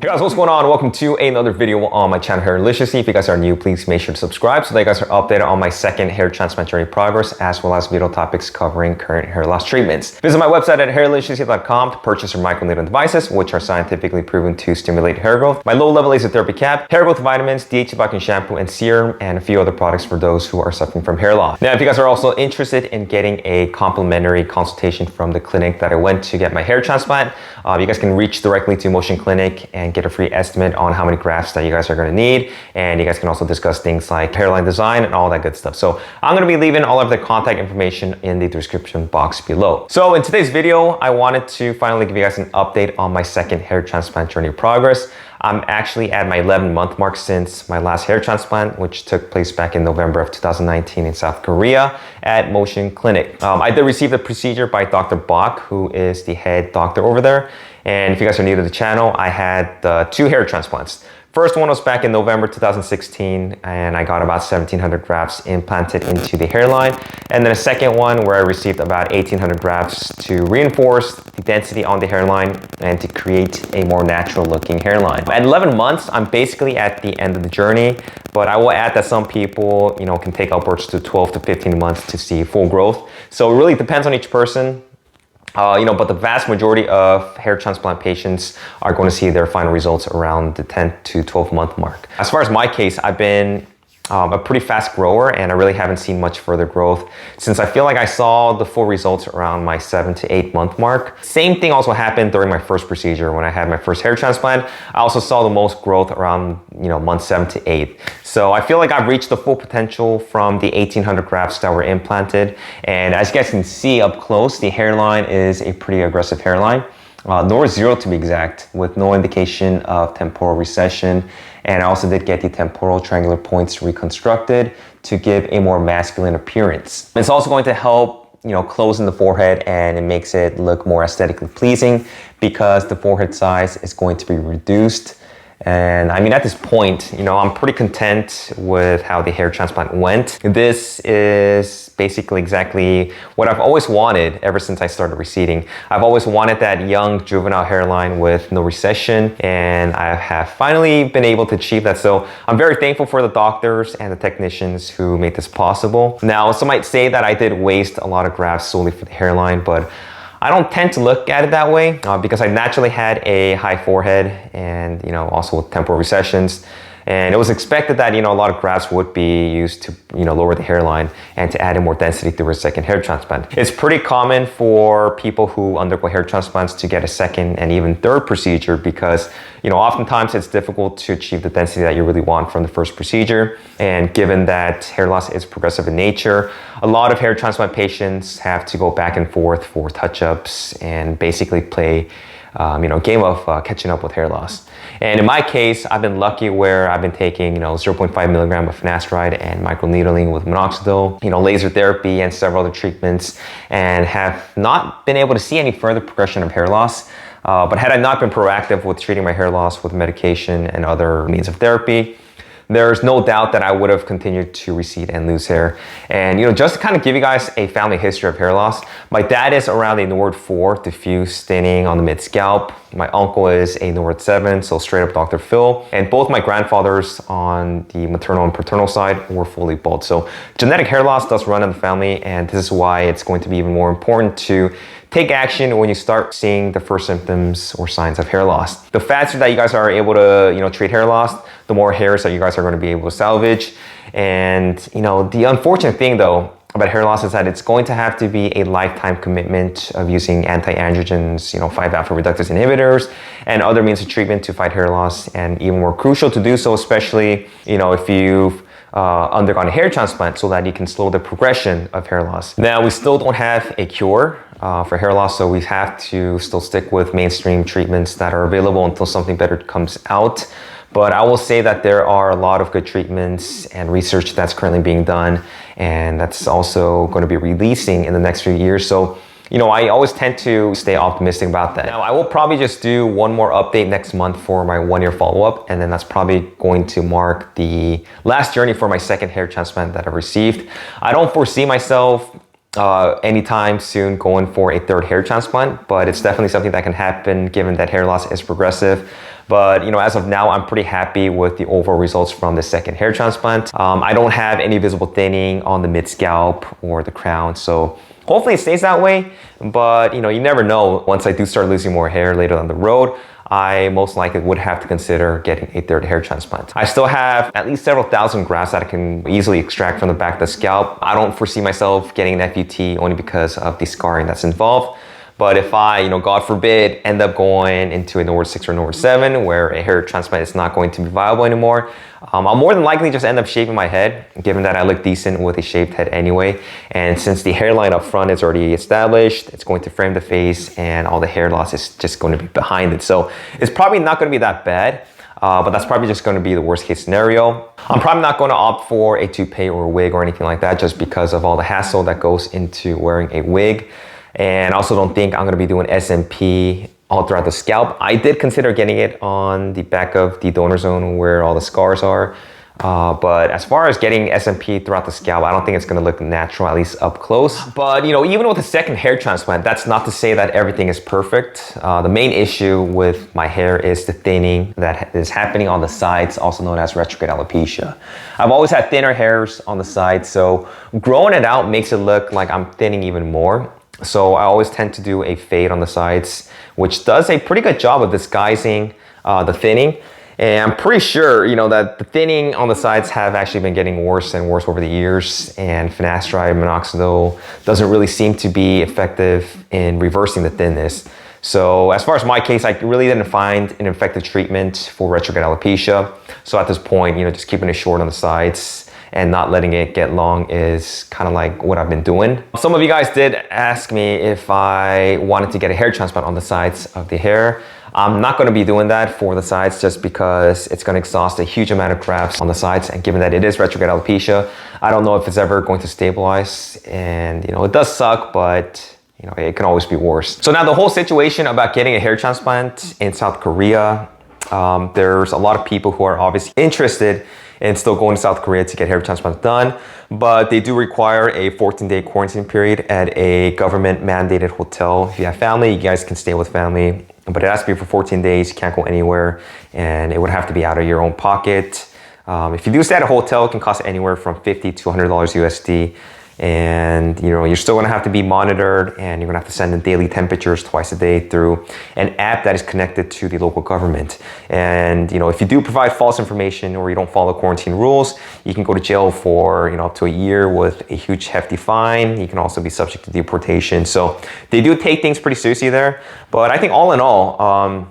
Hey guys, what's going on? Welcome to another video on my channel, Hairliciously. If you guys are new, please make sure to subscribe so that you guys are updated on my second hair transplant journey progress, as well as video topics covering current hair loss treatments. Visit my website at hairliciously.com to purchase your microneedling devices, which are scientifically proven to stimulate hair growth, my low-level laser therapy cap, hair growth vitamins, DHA blocking shampoo and serum, and a few other products for those who are suffering from hair loss. Now, if you guys are also interested in getting a complimentary consultation from the clinic that I went to get my hair transplant, you guys can reach directly to Motion Clinic and get a free estimate on how many grafts that you guys are going to need, and you guys can also discuss things like hairline design and all that good stuff. So I'm going to be leaving all of the contact information in the description box below. So in today's video, I wanted to finally give you guys an update on my second hair transplant journey progress. I'm actually at my 11-month mark since my last hair transplant, which took place back in November of 2019 in South Korea at Motion Clinic. I did receive the procedure by Dr. Bach, who is the head doctor over there. And if you guys are new to the channel, I had 2 hair transplants. First one was back in November 2016, and I got about 1,700 grafts implanted into the hairline. And then a second one where I received about 1,800 grafts to reinforce the density on the hairline and to create a more natural looking hairline. At 11 months, I'm basically at the end of the journey, but I will add that some people, can take upwards to 12 to 15 months to see full growth. So it really depends on each person. But the vast majority of hair transplant patients are going to see their final results around the 10 to 12 month mark. As far as my case, I've been a pretty fast grower, and I really haven't seen much further growth since I feel like I saw the full results around my 7 to 8 month mark. Same thing also happened during my first procedure when I had my first hair transplant. I also saw the most growth around month 7 to 8. So I feel like I've reached the full potential from the 1,800 grafts that were implanted. And as you guys can see up close, the hairline is a pretty aggressive hairline. North 0 to be exact, with no indication of temporal recession. And I also did get the temporal triangular points reconstructed to give a more masculine appearance. It's also going to help, close in the forehead, and it makes it look more aesthetically pleasing because the forehead size is going to be reduced. And I mean, at this point, I'm pretty content with how the hair transplant went. This is basically exactly what I've always wanted ever since I started receding. I've always wanted that young juvenile hairline with no recession, and I have finally been able to achieve that. So I'm very thankful for the doctors and the technicians who made this possible. Now, some might say that I did waste a lot of grafts solely for the hairline, but I don't tend to look at it that way because I naturally had a high forehead and, also with temporal recessions. And it was expected that, a lot of grafts would be used to, lower the hairline and to add in more density through a second hair transplant. It's pretty common for people who undergo hair transplants to get a second and even third procedure because, oftentimes it's difficult to achieve the density that you really want from the first procedure. And given that hair loss is progressive in nature, a lot of hair transplant patients have to go back and forth for touch-ups and basically play game of catching up with hair loss. And in my case, I've been lucky where I've been taking, 0.5 milligram of finasteride and microneedling with Minoxidil, laser therapy and several other treatments, and have not been able to see any further progression of hair loss. But had I not been proactive with treating my hair loss with medication and other means of therapy, there's no doubt that I would have continued to recede and lose hair. And just to kind of give you guys a family history of hair loss, my dad is around a Nord 4 diffuse staining on the mid scalp. My uncle is a Nord 7, so straight up Dr. Phil. And both my grandfathers on the maternal and paternal side were fully bald. So genetic hair loss does run in the family, and this is why it's going to be even more important to take action when you start seeing the first symptoms or signs of hair loss. The faster that you guys are able to, treat hair loss, the more hairs that you guys are going to be able to salvage. And, the unfortunate thing though about hair loss is that it's going to have to be a lifetime commitment of using anti-androgens, 5-alpha reductase inhibitors and other means of treatment to fight hair loss. And even more crucial to do so, especially, if you've undergone a hair transplant, so that you can slow the progression of hair loss. Now, we still don't have a cure for hair loss, so we have to still stick with mainstream treatments that are available until something better comes out. But I will say that there are a lot of good treatments and research that's currently being done, and that's also going to be releasing in the next few years. So I always tend to stay optimistic about that. Now, I will probably just do one more update next month for my 1-year follow-up, and then that's probably going to mark the last journey for my second hair transplant that I've received. I don't foresee myself anytime soon going for a third hair transplant, but it's definitely something that can happen given that hair loss is progressive. But as of now, I'm pretty happy with the overall results from the second hair transplant. I don't have any visible thinning on the mid scalp or the crown, so hopefully it stays that way. But you never know. Once I do start losing more hair later down the road, I most likely would have to consider getting a third hair transplant. I still have at least several thousand grafts that I can easily extract from the back of the scalp. I don't foresee myself getting an FUT only because of the scarring that's involved. But if I, God forbid, end up going into a Norwood 6 or Norwood 7 where a hair transplant is not going to be viable anymore, I'll more than likely just end up shaving my head, given that I look decent with a shaved head anyway. And since the hairline up front is already established, it's going to frame the face and all the hair loss is just going to be behind it. So it's probably not going to be that bad. But that's probably just going to be the worst case scenario. I'm probably not going to opt for a toupee or a wig or anything like that just because of all the hassle that goes into wearing a wig. And I also don't think I'm going to be doing SMP all throughout the scalp. I did consider getting it on the back of the donor zone where all the scars are. But as far as getting SMP throughout the scalp, I don't think it's going to look natural, at least up close. But even with a second hair transplant, that's not to say that everything is perfect. The main issue with my hair is the thinning that is happening on the sides, also known as retrograde alopecia. I've always had thinner hairs on the sides, so growing it out makes it look like I'm thinning even more. So I always tend to do a fade on the sides, which does a pretty good job of disguising the thinning. And I'm pretty sure, that the thinning on the sides have actually been getting worse and worse over the years. And finasteride, minoxidil doesn't really seem to be effective in reversing the thinness. So as far as my case, I really didn't find an effective treatment for retrograde alopecia. So at this point, just keeping it short on the sides and not letting it get long is kind of like what I've been doing. Some of you guys did ask me if I wanted to get a hair transplant on the sides of the hair. I'm not going to be doing that for the sides just because it's going to exhaust a huge amount of grafts on the sides, and given that it is retrograde alopecia, I don't know if it's ever going to stabilize, and it does suck, but it can always be worse. So now the whole situation about getting a hair transplant in South Korea, there's a lot of people who are obviously interested in still going to South Korea to get hair transplants done, but they do require a 14-day quarantine period at a government mandated hotel. If you have family, you guys can stay with family, but it has to be for 14 days. You can't go anywhere, and it would have to be out of your own pocket. If you do stay at a hotel, it can cost anywhere from $50 to $100 USD. And you're still going to have to be monitored, and you're going to have to send in daily temperatures twice a day through an app that is connected to the local government. And if you do provide false information or you don't follow quarantine rules, you can go to jail for up to a year with a huge hefty fine. You can also be subject to deportation. So they do take things pretty seriously there. But I think all in all,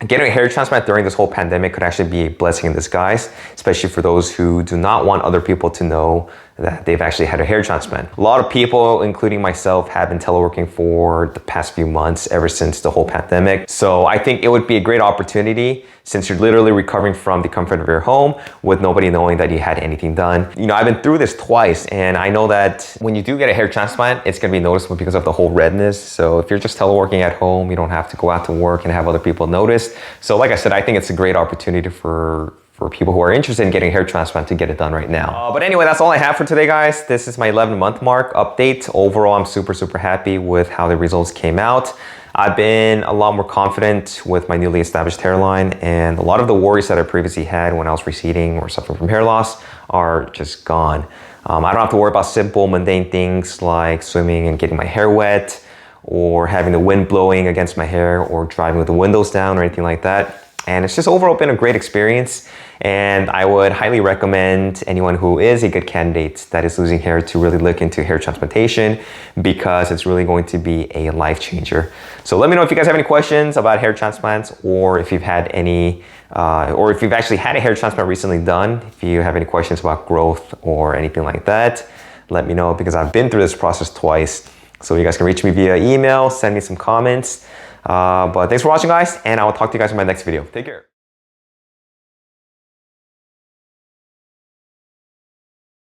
getting a hair transplant during this whole pandemic could actually be a blessing in disguise, especially for those who do not want other people to know that they've actually had a hair transplant. A lot of people, including myself, have been teleworking for the past few months, ever since the whole pandemic. So I think it would be a great opportunity, since you're literally recovering from the comfort of your home with nobody knowing that you had anything done. I've been through this twice, and I know that when you do get a hair transplant, it's gonna be noticeable because of the whole redness. So if you're just teleworking at home, you don't have to go out to work and have other people notice. So like I said, I think it's a great opportunity for people who are interested in getting a hair transplant to get it done right now. But anyway, that's all I have for today, guys. This is my 11-month mark update. Overall, I'm super happy with how the results came out. I've been a lot more confident with my newly established hairline, and a lot of the worries that I previously had when I was receding or suffering from hair loss are just gone. I don't have to worry about simple, mundane things like swimming and getting my hair wet, or having the wind blowing against my hair, or driving with the windows down or anything like that. And it's just overall been a great experience, and I would highly recommend anyone who is a good candidate that is losing hair to really look into hair transplantation, because it's really going to be a life changer. So let me know if you guys have any questions about hair transplants, or if you've had any, or if you've actually had a hair transplant recently done. If you have any questions about growth or anything like that, let me know, because I've been through this process twice. So you guys can reach me via email, send me some comments. But thanks for watching, guys, and I will talk to you guys in my next video. Take care.